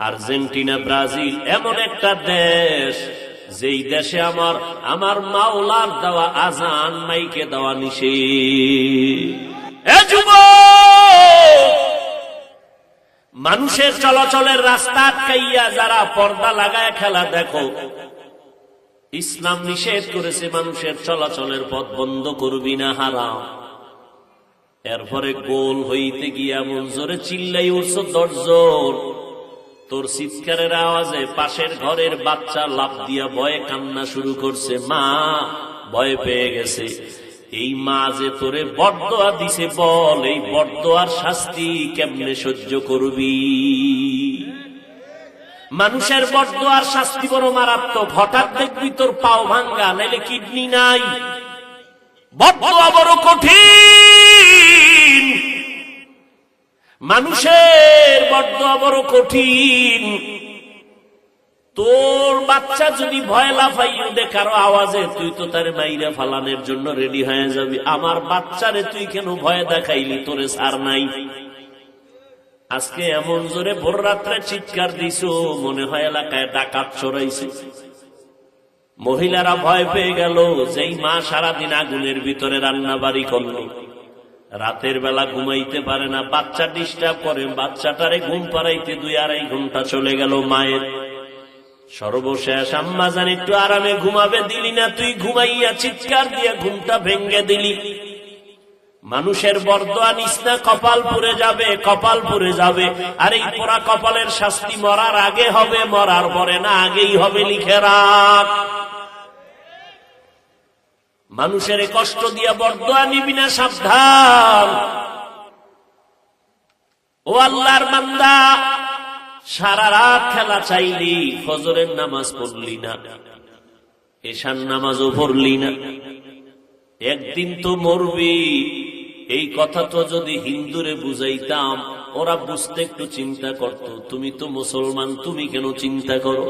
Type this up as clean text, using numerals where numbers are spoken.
Argentina, Brazil এমন একটা দেশ যেই দেশে আমার মাওলার দেওয়া আজান মাইকে দেওয়া নিষেধ। মানুষের চলাচলের রাস্তা আটকাইয়া যারা পর্দা লাগায় খেলা দেখো, ইসলাম নিষেধ করেছে মানুষের চলাচলের পথ বন্ধ করবি না, হারাম। এরপরে গোল হইতে গিয়া এমন জোরে চিল্লাই উঠছ দরজোর, তোর চিৎকারের আওয়াজে পাশের ঘরের বাচ্চা লাফ দিয়া ভয়ে কান্না শুরু করছে, মা ভয় পেয়ে গেছে। এই মা যে তোরে বরদোয়া দিছে, বল এই বরদোয়ার শাস্তি কেমনে সহ্য করবি? মানুষের বরদোয়ার শাস্তি বড় মারাত্মক। হঠাৎ দেখবি তোর পাও ভাঙ্গা, নাইলে কিডনি নাই। বরদোয়া বড় কঠিন, মানুষের বরদোয়া বড় কঠিন। তোর বাচ্চা যদি ভয় লাফাইও দে কারো আওয়াজে, তুই তো তার মাইরা ফালানোর জন্য রেডি হয়ে যাবি। আমার বাচ্চারে তুই কেন ভয় দেখাইলি? তোরে সার নাই। আজকে এমন জোরে ভোর রাত্রে চিৎকার দিছো, মনে হয় এলাকায় ডাকাত চড়াইছে। মহিলারা ভয় পেয়ে গেল, যেই মা সারাদিন আগুনের ভিতরে রান্না বাড়ি করলো, রাতের বেলা ঘুমাইতে পারে না, বাচ্চা ডিস্টার্ব করে, বাচ্চাটারে ঘুম পাড়াইতে 2-2.5 ঘন্টা চলে গেল মায়ের। সর্বশেষ আম্মা জান একটু আরামে ঘুমাবে, দিলি না, তুই ঘুমাইয়া চিৎকার দিয়ে ঘুমটা ভেঙ্গে দিলি। মানুষের বরদোয়া নিস না, কপাল পুড়ে যাবে, কপাল পুড়ে যাবে। আর এই পোড়া কপালের শাস্তি মরার আগে হবে, মরার পরে না, আগেই হবে, লিখে রাখ। মানুষের কষ্ট দিয়া বরদোয়া নিবি না, সাবধান। ও আল্লাহর বান্দা, সারা রাত খেলা চাইলি, ফজরের নামাজ পড়লি না, এশার নামাজও পড়লি না, একদিন তো মরবি। এই কথা তো যদি হিন্দুরে বুঝাইতাম, ওরা বুঝতে একটু চিন্তা করত। তুমি তো মুসলমান, তুমি কেন চিন্তা করো?